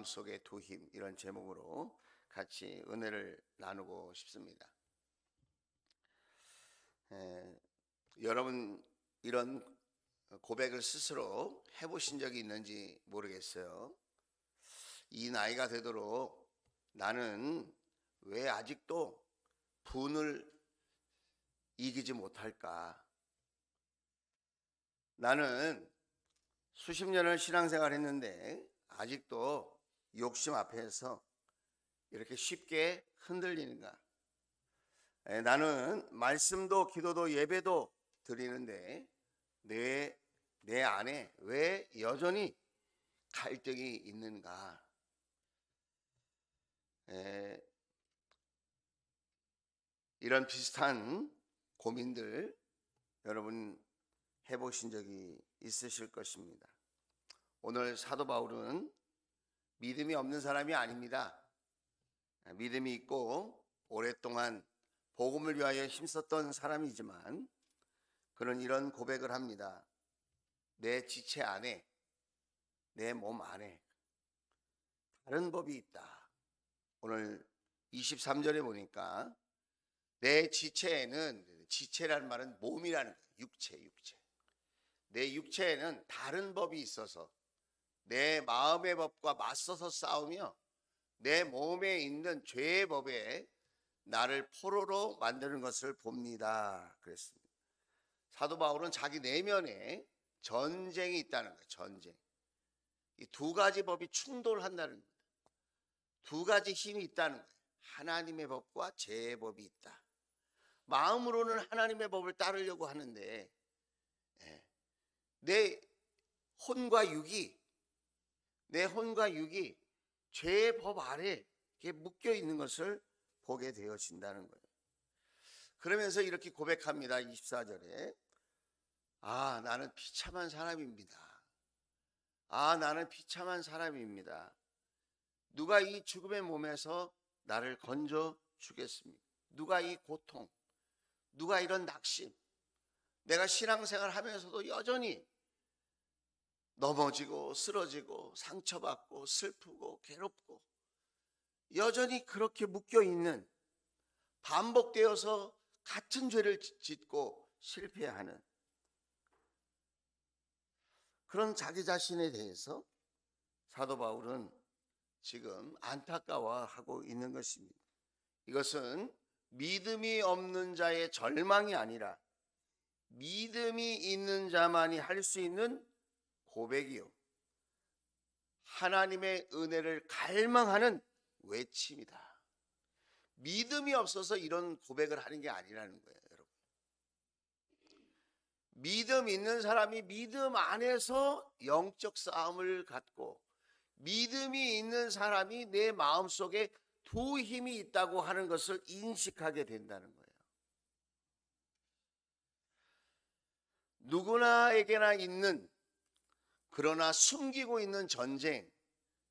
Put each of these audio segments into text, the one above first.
속의 두 힘, 이런 제목으로 같이 은혜를 나누고 싶습니다. 여러분 이런 고백을 스스로 해보신 적이 있는지 모르겠어요. 이 나이가 되도록 나는 왜 아직도 분을 이기지 못할까? 나는 수십 년을 신앙생활 했는데 아직도 욕심 앞에서 이렇게 쉽게 흔들리는가? 나는 말씀도 기도도 예배도 드리는데 내 안에 왜 여전히 갈등이 있는가? 이런 비슷한 고민들 여러분 해보신 적이 있으실 것입니다. 오늘 사도 바울은 믿음이 없는 사람이 아닙니다. 믿음이 있고 오랫동안 복음을 위하여 힘썼던 사람이지만 그는 이런 고백을 합니다. 내 지체 안에, 내 몸 안에 다른 법이 있다. 오늘 23절에 보니까 내 지체에는, 지체라는 말은 몸이라는 거예요. 육체. 내 육체에는 다른 법이 있어서 내 마음의 법과 맞서서 싸우며 내 몸에 있는 죄의 법에 나를 포로로 만드는 것을 봅니다. 그랬습니다. 사도 바울은 자기 내면에 전쟁이 있다는 거예요. 전쟁. 이 두 가지 법이 충돌한다는 겁니다. 두 가지 힘이 있다는 거예요. 하나님의 법과 죄의 법이 있다. 마음으로는 하나님의 법을 따르려고 하는데 내 혼과 육이 죄의 법 아래 묶여 있는 것을 보게 되어진다는 거예요. 그러면서 이렇게 고백합니다. 24절에 나는 비참한 사람입니다. 나는 비참한 사람입니다. 누가 이 죽음의 몸에서 나를 건져 주겠습니까? 누가 이 고통, 누가 이런 낙심, 내가 신앙생활 하면서도 여전히 넘어지고 쓰러지고 상처받고 슬프고 괴롭고 여전히 그렇게 묶여있는, 반복되어서 같은 죄를 짓고 실패하는 그런 자기 자신에 대해서 사도 바울은 지금 안타까워하고 있는 것입니다. 이것은 믿음이 없는 자의 절망이 아니라 믿음이 있는 자만이 할 수 있는 고백이요, 하나님의 은혜를 갈망하는 외침이다. 믿음이 없어서 이런 고백을 하는 게 아니라는 거예요, 여러분. 믿음 있는 사람이 믿음 안에서 영적 싸움을 갖고, 믿음이 있는 사람이 내 마음속에 두 힘이 있다고 하는 것을 인식하게 된다는 거예요. 누구나에게나 있는, 그러나 숨기고 있는 전쟁,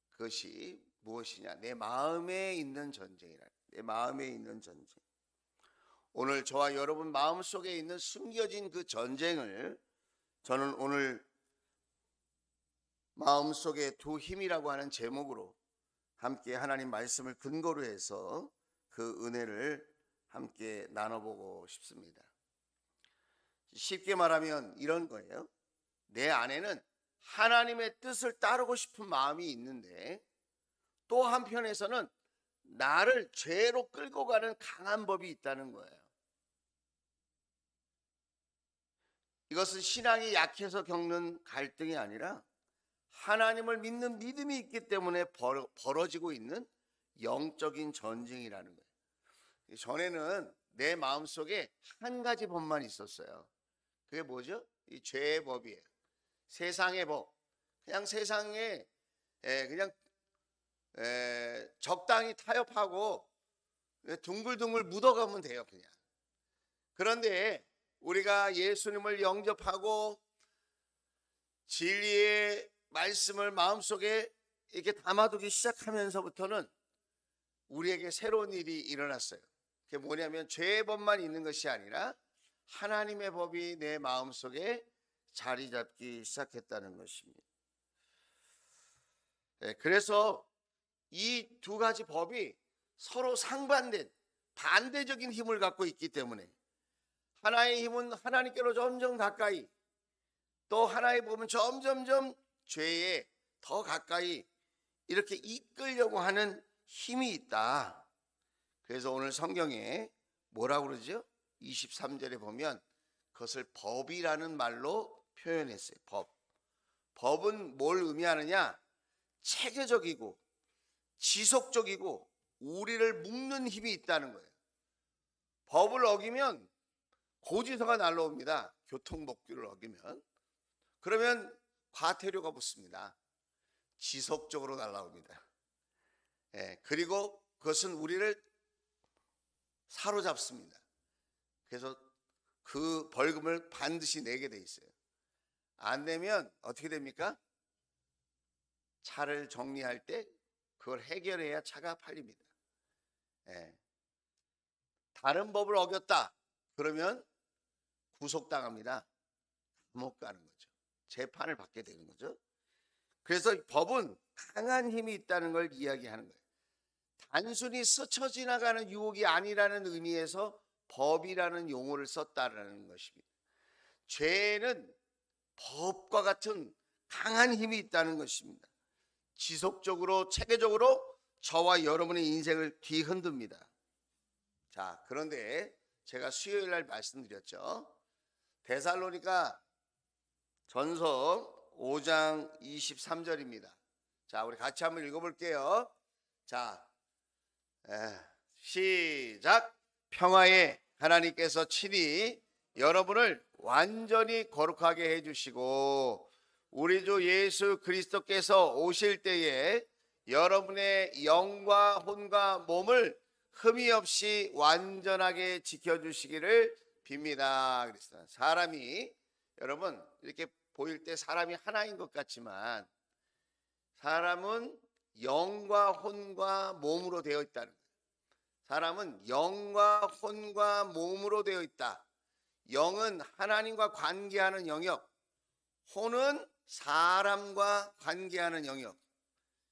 그것이 무엇이냐? 내 마음에 있는 전쟁이라. 내 마음에 있는 전쟁. 오늘 저와 여러분 마음속에 있는 숨겨진 그 전쟁을 저는 오늘 마음속의 두 힘이라고 하는 제목으로 함께 하나님 말씀을 근거로 해서 그 은혜를 함께 나눠보고 싶습니다. 쉽게 말하면 이런 거예요. 내 안에는 하나님의 뜻을 따르고 싶은 마음이 있는데 또 한편에서는 나를 죄로 끌고 가는 강한 법이 있다는 거예요. 이것은 신앙이 약해서 겪는 갈등이 아니라 하나님을 믿는 믿음이 있기 때문에 벌어지고 있는 영적인 전쟁이라는 거예요. 전에는 내 마음속에 한 가지 법만 있었어요. 그게 뭐죠? 이 죄의 법이에요. 세상의 법. 그냥 세상에 그냥 적당히 타협하고 둥글둥글 묻어가면 돼요, 그냥. 그런데 우리가 예수님을 영접하고 진리의 말씀을 마음속에 이렇게 담아두기 시작하면서부터는 우리에게 새로운 일이 일어났어요. 그게 뭐냐면 죄의 법만 있는 것이 아니라 하나님의 법이 내 마음속에 자리 잡기 시작했다는 것입니다. 그래서 이 두 가지 법이 서로 상반된 반대적인 힘을 갖고 있기 때문에 하나의 힘은 하나님께로 점점 가까이, 또 하나의 법은 점점점 죄에 더 가까이 이렇게 이끌려고 하는 힘이 있다. 그래서 오늘 성경에 뭐라고 그러죠? 23절에 보면 그것을 법이라는 말로 표현했어요. 법. 법은 뭘 의미하느냐? 체계적이고 지속적이고 우리를 묶는 힘이 있다는 거예요. 법을 어기면 고지서가 날라옵니다. 교통법규를 어기면. 그러면 과태료가 붙습니다. 지속적으로 날라옵니다. 그리고 그것은 우리를 사로잡습니다. 그래서 그 벌금을 반드시 내게 돼 있어요. 안 내면 어떻게 됩니까? 차를 정리할 때 그걸 해결해야 차가 팔립니다. 다른 법을 어겼다 그러면 구속당합니다. 감옥 가는 거죠. 재판을 받게 되는 거죠. 그래서 법은 강한 힘이 있다는 걸 이야기하는 거예요. 단순히 스쳐 지나가는 유혹이 아니라는 의미에서 법이라는 용어를 썼다라는 것입니다. 죄는 법과 같은 강한 힘이 있다는 것입니다. 지속적으로 체계적으로 저와 여러분의 인생을 뒤흔듭니다. 자, 그런데 제가 수요일 날 말씀드렸죠. 데살로니가 전서 5장 23절입니다. 자, 우리 같이 한번 읽어볼게요. 자, 시작. 평화의 하나님께서 친히 여러분을 완전히 거룩하게 해주시고 우리 주 예수 그리스도께서 오실 때에 여러분의 영과 혼과 몸을 흠이 없이 완전하게 지켜주시기를 빕니다. 그랬어요. 사람이 여러분 이렇게 보일 때 사람이 하나인 것 같지만 사람은 영과 혼과 몸으로 되어 있다는 거예요. 사람은 영과 혼과 몸으로 되어 있다. 영은 하나님과 관계하는 영역, 혼은 사람과 관계하는 영역.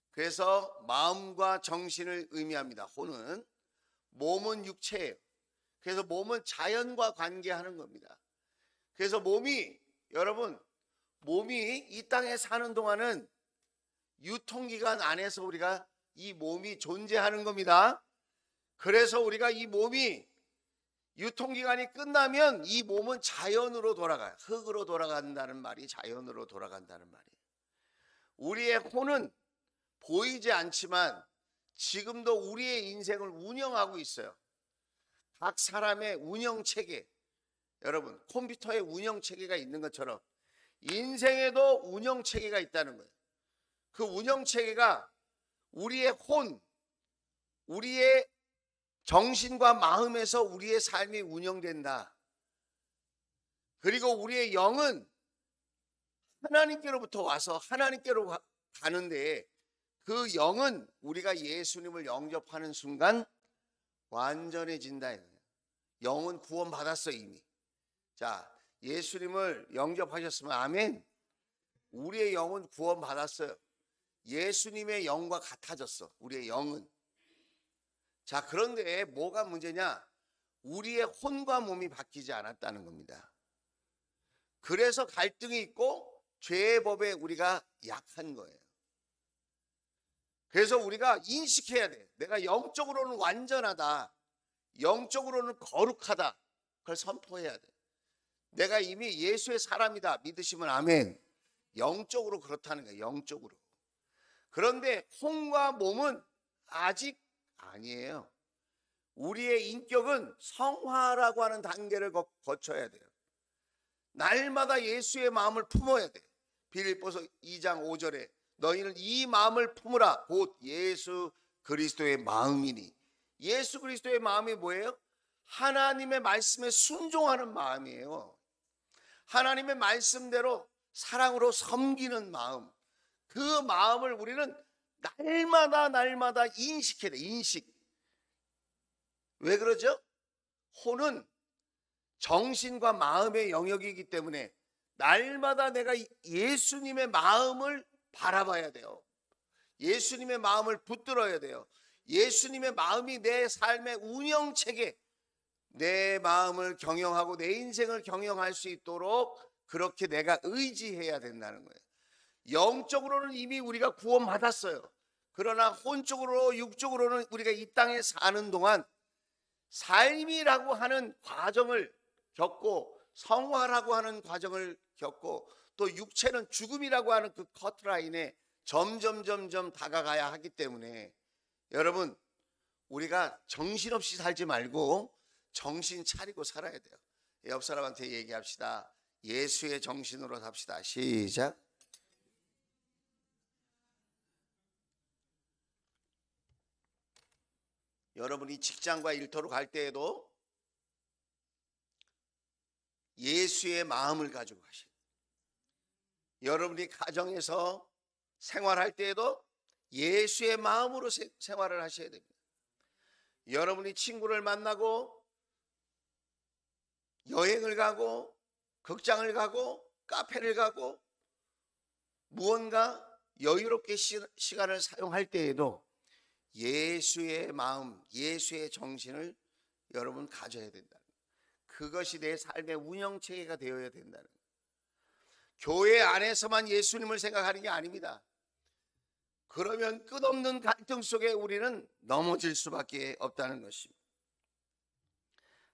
그래서 마음과 정신을 의미합니다. 혼은. 몸은 육체예요. 그래서 몸은 자연과 관계하는 겁니다. 그래서 여러분 몸이 이 땅에 사는 동안은 유통기간 안에서 우리가 이 몸이 존재하는 겁니다. 그래서 우리가 이 몸이 유통기간이 끝나면 이 몸은 자연으로 돌아가요. 흙으로 돌아간다는 말이 자연으로 돌아간다는 말이에요. 우리의 혼은 보이지 않지만 지금도 우리의 인생을 운영하고 있어요. 각 사람의 운영체계, 여러분 컴퓨터에 운영체계가 있는 것처럼 인생에도 운영체계가 있다는 거예요. 그 운영체계가 우리의 혼, 우리의 정신과 마음에서 우리의 삶이 운영된다. 그리고 우리의 영은 하나님께로부터 와서 하나님께로 가는데 그 영은 우리가 예수님을 영접하는 순간 완전해진다. 영은 구원받았어 이미. 자, 예수님을 영접하셨으면 아멘. 우리의 영은 구원받았어요. 예수님의 영과 같아졌어. 우리의 영은. 자, 그런데 뭐가 문제냐? 우리의 혼과 몸이 바뀌지 않았다는 겁니다. 그래서 갈등이 있고 죄의 법에 우리가 약한 거예요. 그래서 우리가 인식해야 돼. 내가 영적으로는 완전하다. 영적으로는 거룩하다. 그걸 선포해야 돼. 내가 이미 예수의 사람이다. 믿으시면 아멘. 영적으로 그렇다는 거예요. 영적으로. 그런데 혼과 몸은 아직 아니에요. 우리의 인격은 성화라고 하는 단계를 거쳐야 돼요. 날마다 예수의 마음을 품어야 돼. 빌립보서 2장 5절에 너희는 이 마음을 품으라 곧 예수 그리스도의 마음이니. 예수 그리스도의 마음이 뭐예요? 하나님의 말씀에 순종하는 마음이에요. 하나님의 말씀대로 사랑으로 섬기는 마음. 그 마음을 우리는 날마다 인식해야 돼. 인식. 왜 그러죠? 혼은 정신과 마음의 영역이기 때문에 날마다 내가 예수님의 마음을 바라봐야 돼요. 예수님의 마음을 붙들어야 돼요. 예수님의 마음이 내 삶의 운영체계, 내 마음을 경영하고 내 인생을 경영할 수 있도록 그렇게 내가 의지해야 된다는 거예요. 영적으로는 이미 우리가 구원받았어요. 그러나 혼적으로 육적으로는 우리가 이 땅에 사는 동안 삶이라고 하는 과정을 겪고 성화라고 하는 과정을 겪고 또 육체는 죽음이라고 하는 그 커트라인에 점점 다가가야 하기 때문에 여러분, 우리가 정신없이 살지 말고 정신 차리고 살아야 돼요. 옆 사람한테 얘기합시다. 예수의 정신으로 삽시다. 시작. 여러분이 직장과 일터로 갈 때에도 예수의 마음을 가지고 가셔야 돼요. 여러분이 가정에서 생활할 때에도 예수의 마음으로 생활을 하셔야 됩니다. 여러분이 친구를 만나고 여행을 가고 극장을 가고 카페를 가고 무언가 여유롭게 시간을 사용할 때에도 예수의 마음, 예수의 정신을 여러분 가져야 된다. 그것이 내 삶의 운영체계가 되어야 된다는 거예요. 교회 안에서만 예수님을 생각하는 게 아닙니다. 그러면 끝없는 갈등 속에 우리는 넘어질 수밖에 없다는 것입니다.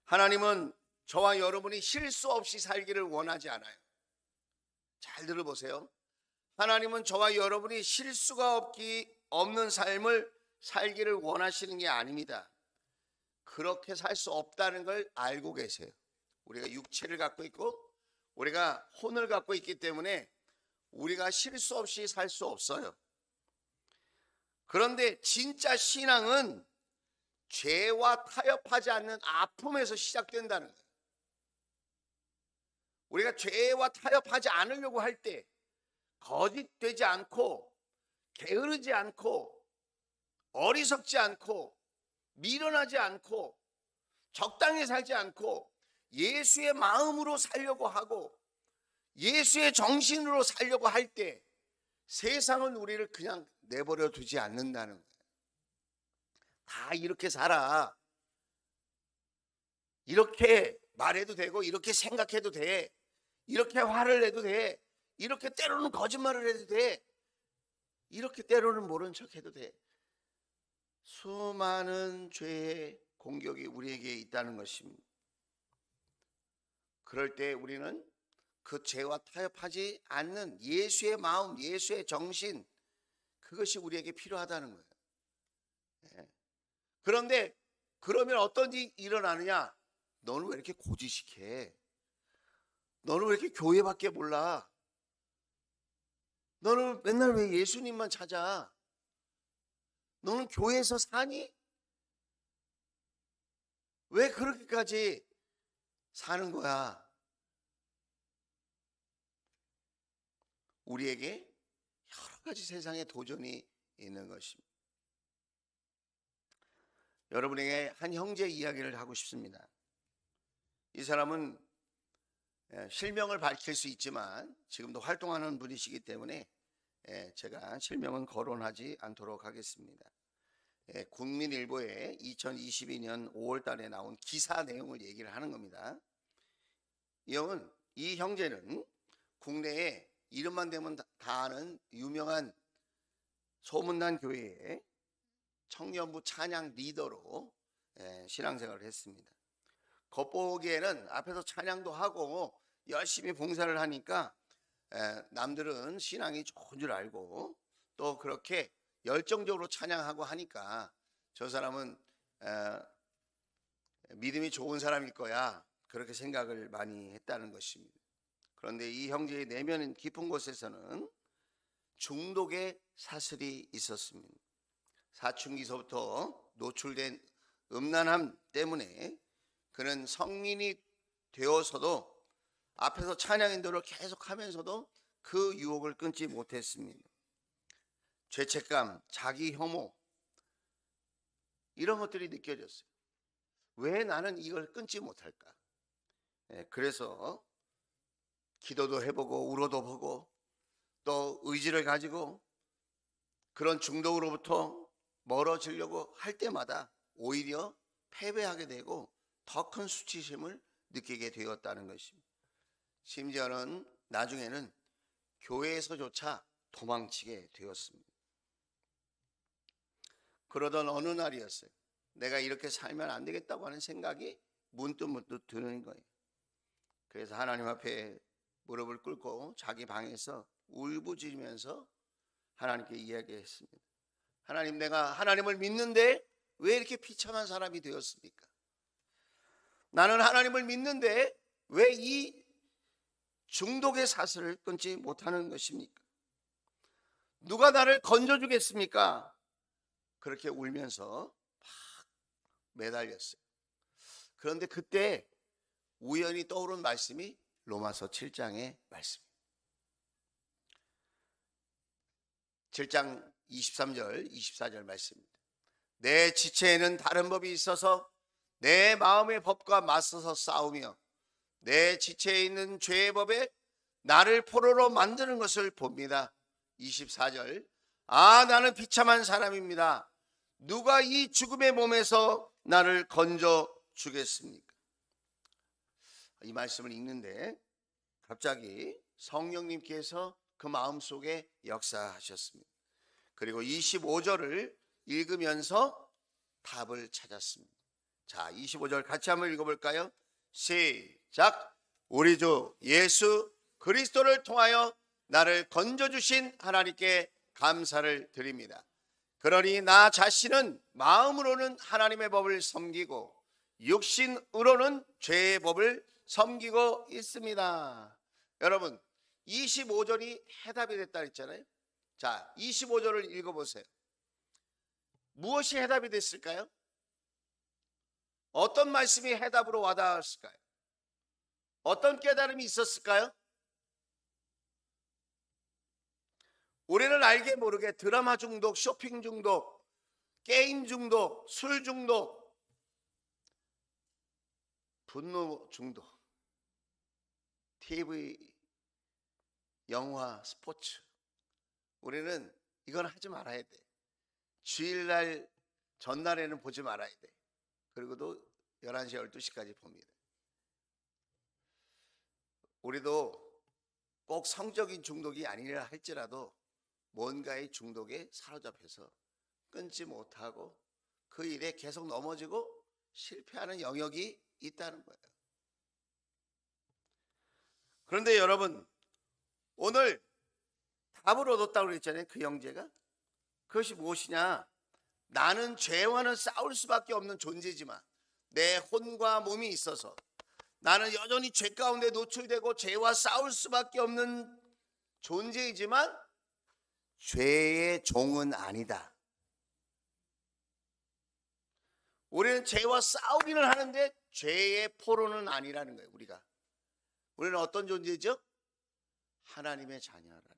하나님은 저와 여러분이 실수 없이 살기를 원하지 않아요. 잘 들어보세요. 하나님은 저와 여러분이 실수가 없는 삶을 살기를 원하시는 게 아닙니다. 그렇게 살 수 없다는 걸 알고 계세요. 우리가 육체를 갖고 있고 우리가 혼을 갖고 있기 때문에 우리가 실수 없이 살 수 없어요. 그런데 진짜 신앙은 죄와 타협하지 않는 아픔에서 시작된다는 거예요. 우리가 죄와 타협하지 않으려고 할 때 거짓되지 않고 게으르지 않고 어리석지 않고 미련하지 않고 적당히 살지 않고 예수의 마음으로 살려고 하고 예수의 정신으로 살려고 할 때 세상은 우리를 그냥 내버려 두지 않는다는 거예요. 다 이렇게 살아. 이렇게 말해도 되고 이렇게 생각해도 돼. 이렇게 화를 내도 돼. 이렇게 때로는 거짓말을 해도 돼. 이렇게 때로는 모른 척 해도 돼. 수많은 죄의 공격이 우리에게 있다는 것입니다. 그럴 때 우리는 그 죄와 타협하지 않는 예수의 마음, 예수의 정신, 그것이 우리에게 필요하다는 거예요. 네. 그런데 그러면 어떤 일이 일어나느냐? 너는 왜 이렇게 고지식해? 너는 왜 이렇게 교회밖에 몰라? 너는 맨날 왜 예수님만 찾아? 너는 교회에서 사니? 왜 그렇게까지 사는 거야? 우리에게 여러 가지 세상의 도전이 있는 것입니다. 여러분에게 한 형제 이야기를 하고 싶습니다. 이 사람은 실명을 밝힐 수 있지만 지금도 활동하는 분이시기 때문에 제가 실명은 거론하지 않도록 하겠습니다. 국민일보에 2022년 5월 달에 나온 기사 내용을 얘기를 하는 겁니다. 이 형제는 국내에 이름만 대면 다 아는 유명한 소문난 교회의 청년부 찬양 리더로 신앙생활을 했습니다. 겉보기에는 앞에서 찬양도 하고 열심히 봉사를 하니까 남들은 신앙이 좋은 줄 알고 또 그렇게 열정적으로 찬양하고 하니까 저 사람은 믿음이 좋은 사람일 거야, 그렇게 생각을 많이 했다는 것입니다. 그런데 이 형제의 내면 깊은 곳에서는 중독의 사슬이 있었습니다. 사춘기서부터 노출된 음란함 때문에 그는 성인이 되어서도 앞에서 찬양 인도를 계속하면서도 그 유혹을 끊지 못했습니다. 죄책감, 자기 혐오, 이런 것들이 느껴졌어요. 왜 나는 이걸 끊지 못할까? 그래서 기도도 해보고 울어도 보고 또 의지를 가지고 그런 중독으로부터 멀어지려고 할 때마다 오히려 패배하게 되고 더 큰 수치심을 느끼게 되었다는 것입니다. 심지어는 나중에는 교회에서조차 도망치게 되었습니다. 그러던 어느 날이었어요. 내가 이렇게 살면 안 되겠다고 하는 생각이 문득 드는 거예요. 그래서 하나님 앞에 무릎을 꿇고 자기 방에서 울부짖으면서 하나님께 이야기했습니다. 하나님, 내가 하나님을 믿는데 왜 이렇게 비참한 사람이 되었습니까? 나는 하나님을 믿는데 왜 이 중독의 사슬을 끊지 못하는 것입니까? 누가 나를 건져주겠습니까? 그렇게 울면서 막 매달렸어요. 그런데 그때 우연히 떠오른 말씀이 로마서 7장의 말씀입니다. 7장 23절 24절 말씀입니다. 내 지체에는 다른 법이 있어서 내 마음의 법과 맞서서 싸우며 내 지체에 있는 죄의 법에 나를 포로로 만드는 것을 봅니다. 24절 나는 비참한 사람입니다. 누가 이 죽음의 몸에서 나를 건져 주겠습니까? 이 말씀을 읽는데 갑자기 성령님께서 그 마음속에 역사하셨습니다. 그리고 25절을 읽으면서 답을 찾았습니다. 자, 25절 같이 한번 읽어볼까요? 시작. 우리 주 예수 그리스도를 통하여 나를 건져주신 하나님께 감사를 드립니다. 그러니 나 자신은 마음으로는 하나님의 법을 섬기고 육신으로는 죄의 법을 섬기고 있습니다. 여러분, 25절이 해답이 됐다 했잖아요. 자, 25절을 읽어보세요. 무엇이 해답이 됐을까요? 어떤 말씀이 해답으로 와닿았을까요? 어떤 깨달음이 있었을까요? 우리는 알게 모르게 드라마 중독, 쇼핑 중독, 게임 중독, 술 중독, 분노 중독, TV, 영화, 스포츠, 우리는 이건 하지 말아야 돼. 주일날 전날에는 보지 말아야 돼. 그리고도 11시, 12시까지 봅니다. 우리도 꼭 성적인 중독이 아니라 할지라도 뭔가의 중독에 사로잡혀서 끊지 못하고 그 일에 계속 넘어지고 실패하는 영역이 있다는 거예요. 그런데 여러분, 오늘 답을 얻었다고 그랬잖아요. 그 형제가. 그것이 무엇이냐? 나는 죄와는 싸울 수밖에 없는 존재지만 내 혼과 몸이 있어서 나는 여전히 죄 가운데 노출되고 죄와 싸울 수밖에 없는 존재이지만 죄의 종은 아니다. 우리는 죄와 싸우기는 하는데 죄의 포로는 아니라는 거예요. 우리는 어떤 존재죠? 하나님의 자녀라는 거예요.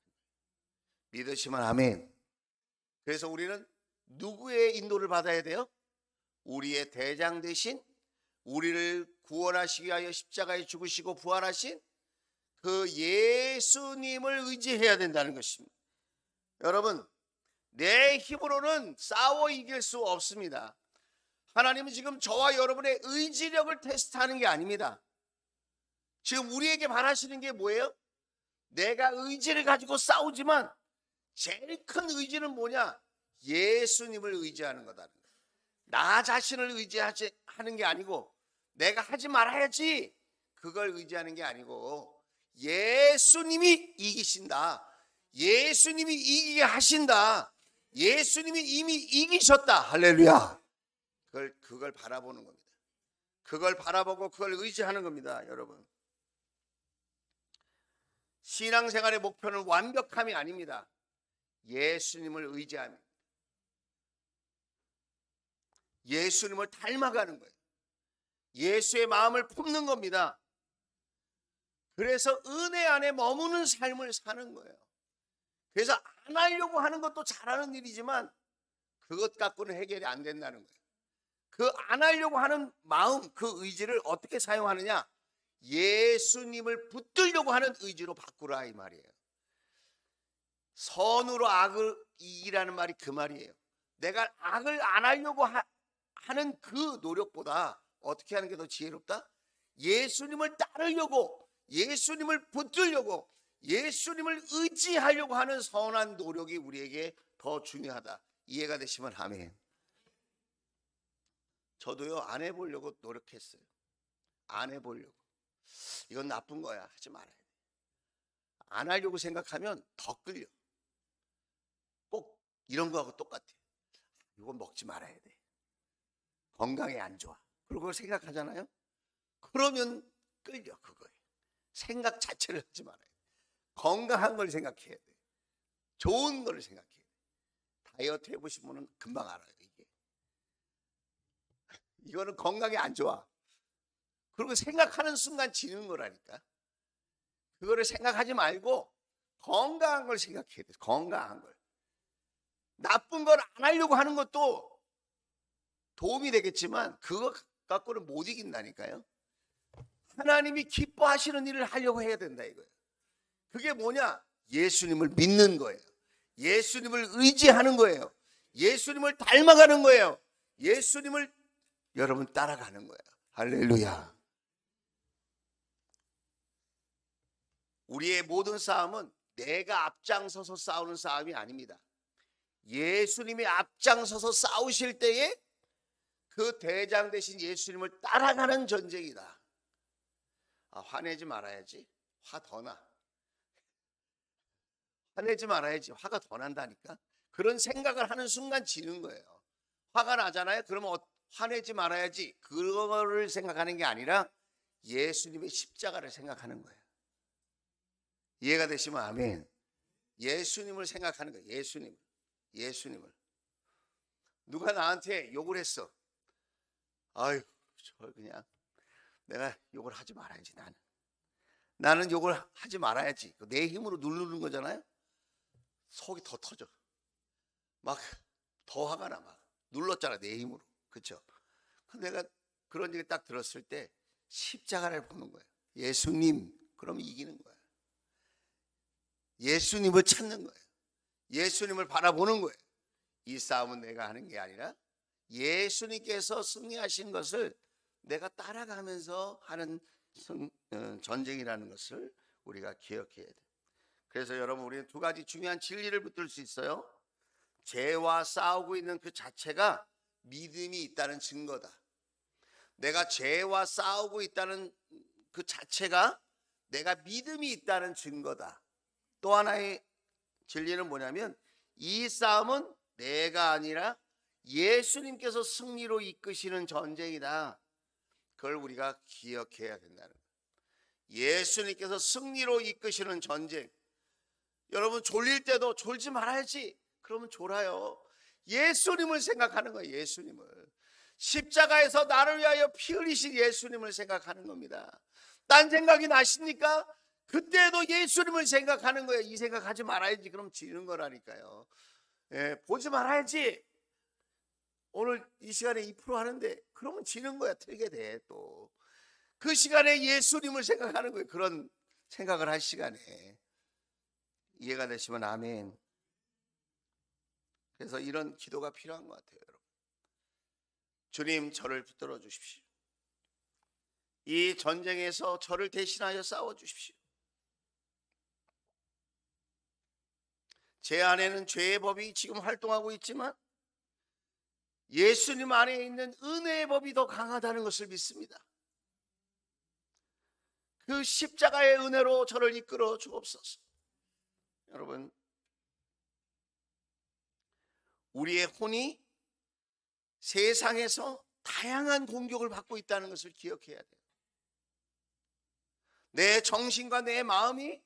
믿으시면 아멘. 그래서 우리는 누구의 인도를 받아야 돼요? 우리의 대장 대신 우리를 구원하시기 위하여 십자가에 죽으시고 부활하신 그 예수님을 의지해야 된다는 것입니다. 여러분, 내 힘으로는 싸워 이길 수 없습니다. 하나님은 지금 저와 여러분의 의지력을 테스트하는 게 아닙니다. 지금 우리에게 바라시는 게 뭐예요? 내가 의지를 가지고 싸우지만 제일 큰 의지는 뭐냐? 예수님을 의지하는 거다. 나 자신을 의지하는 게 아니고 내가 하지 말아야지 그걸 의지하는 게 아니고 예수님이 이기신다. 예수님이 이기게 하신다. 예수님이 이미 이기셨다. 할렐루야. 그걸 바라보는 겁니다. 그걸 바라보고 그걸 의지하는 겁니다. 여러분, 신앙생활의 목표는 완벽함이 아닙니다. 예수님을 의지합니다. 예수님을 닮아가는 거예요. 예수의 마음을 품는 겁니다. 그래서 은혜 안에 머무는 삶을 사는 거예요. 그래서 안 하려고 하는 것도 잘하는 일이지만 그것 갖고는 해결이 안 된다는 거예요. 그 안 하려고 하는 마음, 그 의지를 어떻게 사용하느냐? 예수님을 붙들려고 하는 의지로 바꾸라 이 말이에요. 선으로 악을 이기라는 말이 그 말이에요. 내가 악을 안 하려고 하는 그 노력보다 어떻게 하는 게 더 지혜롭다? 예수님을 따르려고, 예수님을 붙들려고, 예수님을 의지하려고 하는 선한 노력이 우리에게 더 중요하다. 이해가 되시면 아멘. 저도요, 안 해보려고 노력했어요. 안 해보려고. 이건 나쁜 거야, 하지 말아야 돼. 안 하려고 생각하면 더 끌려. 꼭 이런 거하고 똑같아. 이건 먹지 말아야 돼. 건강에 안 좋아. 그리고 그걸 생각하잖아요. 그러면 끌려, 그거에. 생각 자체를 하지 말아야 돼. 건강한 걸 생각해야 돼. 좋은 걸 생각해야 돼. 다이어트 해보신 분은 금방 알아요, 이게. 이거는 건강에 안 좋아. 그리고 생각하는 순간 지는 거라니까. 그거를 생각하지 말고 건강한 걸 생각해야 돼. 건강한 걸. 나쁜 걸 안 하려고 하는 것도 도움이 되겠지만 그거 갖고는 못 이긴다니까요. 하나님이 기뻐하시는 일을 하려고 해야 된다 이거예요. 그게 뭐냐? 예수님을 믿는 거예요. 예수님을 의지하는 거예요. 예수님을 닮아가는 거예요. 예수님을 여러분 따라가는 거예요. 할렐루야. 우리의 모든 싸움은 내가 앞장서서 싸우는 싸움이 아닙니다. 예수님이 앞장서서 싸우실 때에 그 대장 되신 예수님을 따라가는 전쟁이다. 화내지 말아야지. 화 더 나. 화내지 말아야지. 화가 더 난다니까. 그런 생각을 하는 순간 지는 거예요. 화가 나잖아요. 그러면 화내지 말아야지. 그거를 생각하는 게 아니라 예수님의 십자가를 생각하는 거예요. 이해가 되시면 아멘. 예수님을 생각하는 거예요. 예수님을. 누가 나한테 욕을 했어. 아유, 저 그냥 내가 욕을 하지 말아야지. 나는 욕을 하지 말아야지. 내 힘으로 누르는 거잖아요. 속이 더 터져. 막 더 화가 나. 막 눌렀잖아, 내 힘으로. 그렇죠? 내가 그런 얘기 딱 들었을 때 십자가를 보는 거예요. 예수님, 그럼 이기는 거야. 예수님을 찾는 거예요. 예수님을 바라보는 거예요. 이 싸움은 내가 하는 게 아니라 예수님께서 승리하신 것을 내가 따라가면서 하는 전쟁이라는 것을 우리가 기억해야 돼요. 그래서 여러분, 우리는 두 가지 중요한 진리를 붙들 수 있어요. 죄와 싸우고 있는 그 자체가 믿음이 있다는 증거다. 내가 죄와 싸우고 있다는 그 자체가 내가 믿음이 있다는 증거다. 또 하나의 진리는 뭐냐면 이 싸움은 내가 아니라 예수님께서 승리로 이끄시는 전쟁이다. 그걸 우리가 기억해야 된다는 거예요. 예수님께서 승리로 이끄시는 전쟁. 여러분, 졸릴 때도 졸지 말아야지. 그러면 졸아요. 예수님을 생각하는 거예요. 예수님을. 십자가에서 나를 위하여 피 흘리신 예수님을 생각하는 겁니다. 딴 생각이 나십니까? 그때도 예수님을 생각하는 거예요. 이 생각하지 말아야지. 그럼 지는 거라니까요. 보지 말아야지. 오늘 이 시간에 2% 하는데 그러면 지는 거야. 틀게 돼. 또 그 시간에 예수님을 생각하는 거예요. 그런 생각을 할 시간에. 이해가 되시면 아멘. 그래서 이런 기도가 필요한 것 같아요, 여러분. 주님, 저를 붙들어 주십시오. 이 전쟁에서 저를 대신하여 싸워 주십시오. 제 안에는 죄의 법이 지금 활동하고 있지만 예수님 안에 있는 은혜의 법이 더 강하다는 것을 믿습니다. 그 십자가의 은혜로 저를 이끌어 주옵소서. 여러분, 우리의 혼이 세상에서 다양한 공격을 받고 있다는 것을 기억해야 돼요. 내 정신과 내 마음이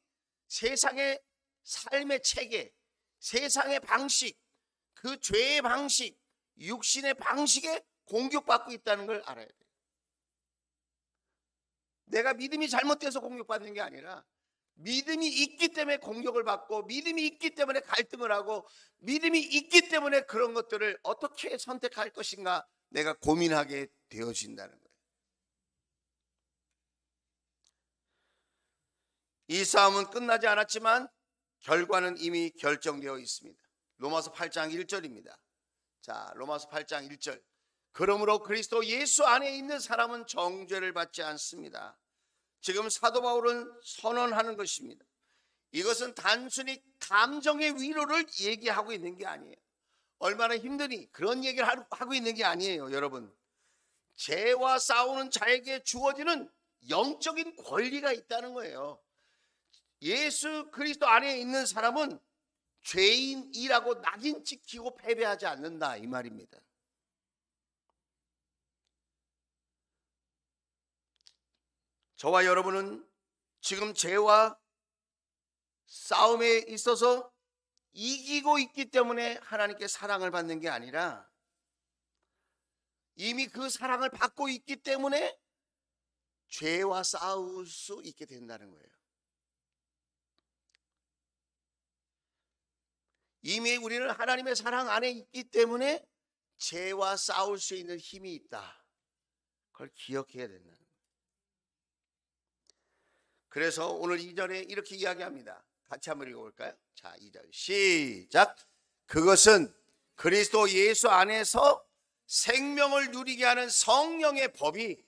세상의 삶의 체계, 세상의 방식, 그 죄의 방식, 육신의 방식에 공격받고 있다는 걸 알아야 돼요. 내가 믿음이 잘못돼서 공격받는 게 아니라 믿음이 있기 때문에 공격을 받고 믿음이 있기 때문에 갈등을 하고 믿음이 있기 때문에 그런 것들을 어떻게 선택할 것인가 내가 고민하게 되어진다는 거예요. 이 싸움은 끝나지 않았지만 결과는 이미 결정되어 있습니다. 로마서 8장 1절입니다. 자, 로마서 8장 1절. 그러므로 그리스도 예수 안에 있는 사람은 정죄를 받지 않습니다. 지금 사도 바울은 선언하는 것입니다. 이것은 단순히 감정의 위로를 얘기하고 있는 게 아니에요. 얼마나 힘드니 그런 얘기를 하고 있는 게 아니에요. 여러분, 죄와 싸우는 자에게 주어지는 영적인 권리가 있다는 거예요. 예수 그리스도 안에 있는 사람은 죄인이라고 낙인 찍히고 패배하지 않는다, 이 말입니다. 저와 여러분은 지금 죄와 싸움에 있어서 이기고 있기 때문에 하나님께 사랑을 받는 게 아니라 이미 그 사랑을 받고 있기 때문에 죄와 싸울 수 있게 된다는 거예요. 이미 우리는 하나님의 사랑 안에 있기 때문에 죄와 싸울 수 있는 힘이 있다. 그걸 기억해야 된다는 거예요. 그래서 오늘 2절에 이렇게 이야기합니다. 같이 한번 읽어볼까요? 자, 2절 시작. 그것은 그리스도 예수 안에서 생명을 누리게 하는 성령의 법이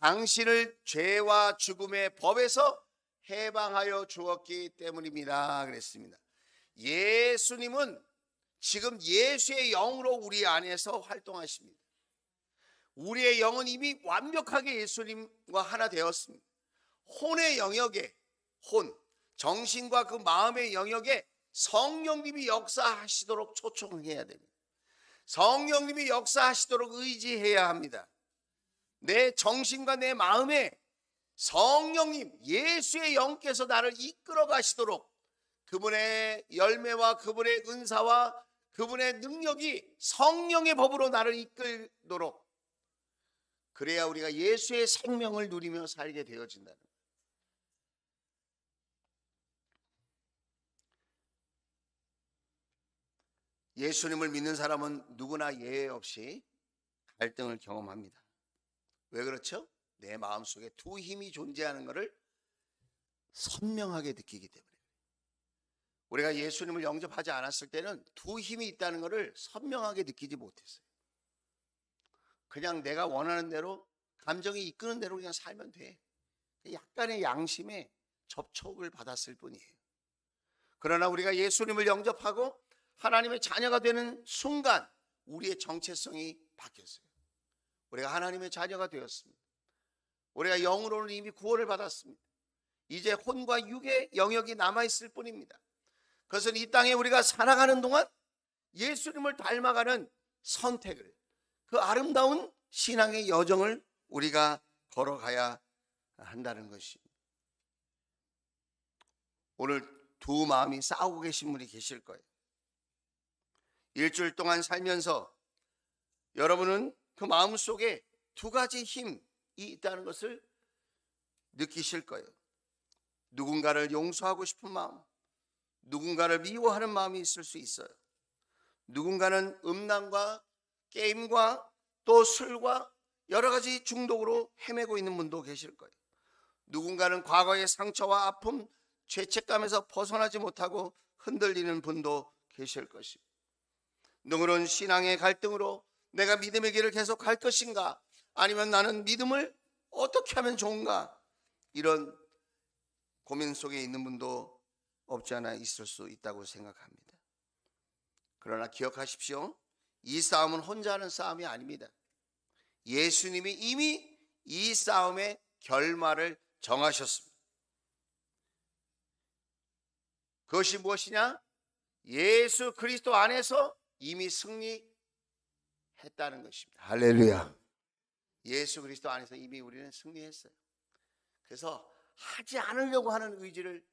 당신을 죄와 죽음의 법에서 해방하여 주었기 때문입니다. 그랬습니다. 예수님은 지금 예수의 영으로 우리 안에서 활동하십니다. 우리의 영은 이미 완벽하게 예수님과 하나 되었습니다. 혼의 영역에, 정신과 그 마음의 영역에 성령님이 역사하시도록 초청해야 됩니다. 성령님이 역사하시도록 의지해야 합니다. 내 정신과 내 마음에 성령님, 예수의 영께서 나를 이끌어 가시도록 그분의 열매와 그분의 은사와 그분의 능력이 성령의 법으로 나를 이끌도록, 그래야 우리가 예수의 생명을 누리며 살게 되어진다는 거예요. 예수님을 믿는 사람은 누구나 예외 없이 갈등을 경험합니다. 왜 그렇죠? 내 마음속에 두 힘이 존재하는 것을 선명하게 느끼기 때문에. 우리가 예수님을 영접하지 않았을 때는 두 힘이 있다는 것을 선명하게 느끼지 못했어요. 그냥 내가 원하는 대로, 감정이 이끄는 대로 그냥 살면 돼. 약간의 양심에 접촉을 받았을 뿐이에요. 그러나 우리가 예수님을 영접하고 하나님의 자녀가 되는 순간 우리의 정체성이 바뀌었어요. 우리가 하나님의 자녀가 되었습니다. 우리가 영으로는 이미 구원을 받았습니다. 이제 혼과 육의 영역이 남아있을 뿐입니다. 그것은 이 땅에 우리가 살아가는 동안 예수님을 닮아가는 선택을, 그 아름다운 신앙의 여정을 우리가 걸어가야 한다는 것입니다. 오늘 두 마음이 싸우고 계신 분이 계실 거예요. 일주일 동안 살면서 여러분은 그 마음속에 두 가지 힘이 있다는 것을 느끼실 거예요. 누군가를 용서하고 싶은 마음, 누군가를 미워하는 마음이 있을 수 있어요. 누군가는 음란과 게임과 또 술과 여러 가지 중독으로 헤매고 있는 분도 계실 거예요. 누군가는 과거의 상처와 아픔, 죄책감에서 벗어나지 못하고 흔들리는 분도 계실 것입니다. 누구는 신앙의 갈등으로 내가 믿음의 길을 계속 갈 것인가, 아니면 나는 믿음을 어떻게 하면 좋은가, 이런 고민 속에 있는 분도 없지 않아 있을 수 있다고 생각합니다. 그러나 기억하십시오. 이 싸움은 혼자 하는 싸움이 아닙니다. 예수님이 이미 이 싸움의 결말을 정하셨습니다. 그것이 무엇이냐? 예수 그리스도 안에서 이미 승리했다는 것입니다. 할렐루야. 예수 그리스도 안에서 이미 우리는 승리했어요. 그래서 하지 않으려고 하는 의지를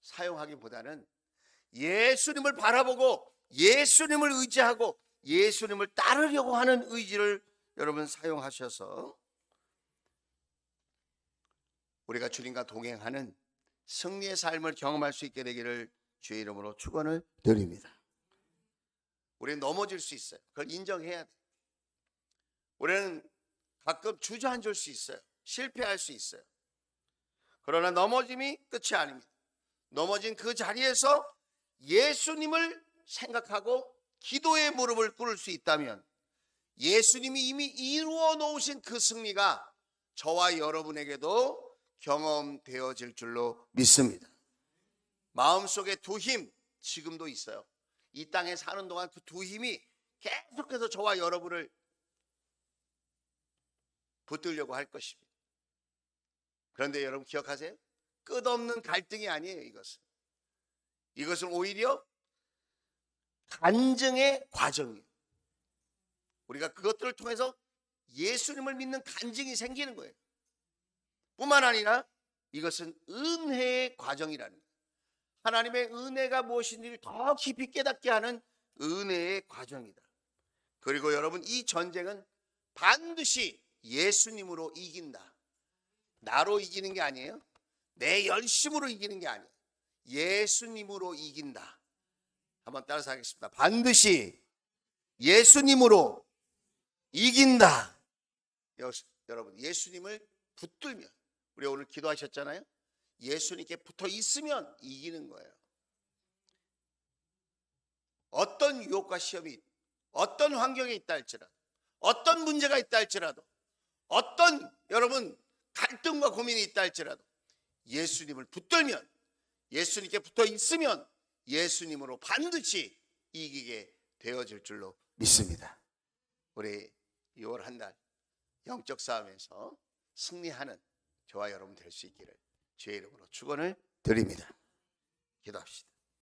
사용하기보다는 예수님을 바라보고 예수님을 의지하고 예수님을 따르려고 하는 의지를 여러분 사용하셔서 우리가 주님과 동행하는 승리의 삶을 경험할 수 있게 되기를 주의 이름으로 축원을 드립니다. 우리는 넘어질 수 있어요. 그걸 인정해야 돼요. 우리는 가끔 주저앉을 수 있어요. 실패할 수 있어요. 그러나 넘어짐이 끝이 아닙니다. 넘어진 그 자리에서 예수님을 생각하고 기도의 무릎을 꿇을 수 있다면 예수님이 이미 이루어 놓으신 그 승리가 저와 여러분에게도 경험되어질 줄로 믿습니다. 마음속에 두 힘 지금도 있어요. 이 땅에 사는 동안 그 두 힘이 계속해서 저와 여러분을 붙들려고 할 것입니다. 그런데 여러분 기억하세요? 끝없는 갈등이 아니에요. 이것은 오히려 간증의 과정이에요. 우리가 그것들을 통해서 예수님을 믿는 간증이 생기는 거예요. 뿐만 아니라 이것은 은혜의 과정이라는 거예요. 하나님의 은혜가 무엇인지를 더 깊이 깨닫게 하는 은혜의 과정이다. 그리고 여러분, 이 전쟁은 반드시 예수님으로 이긴다. 나로 이기는 게 아니에요. 내 열심으로 이기는 게 아니에요. 예수님으로 이긴다. 한번 따라서 하겠습니다. 반드시 예수님으로 이긴다. 여러분, 예수님을 붙들면, 우리 오늘 기도하셨잖아요. 예수님께 붙어 있으면 이기는 거예요. 어떤 유혹과 시험이, 어떤 환경에 있다 할지라도, 어떤 문제가 있다 할지라도, 어떤 여러분 갈등과 고민이 있다 할지라도 예수님을 붙들면, 예수님께 붙어 있으면 예수님으로 반드시 이기게 되어질 줄로 믿습니다. 우리 6월 한 달 영적 싸움에서 승리하는 저와 여러분 될 수 있기를 주의 이름으로 축원을 드립니다. 기도합시다.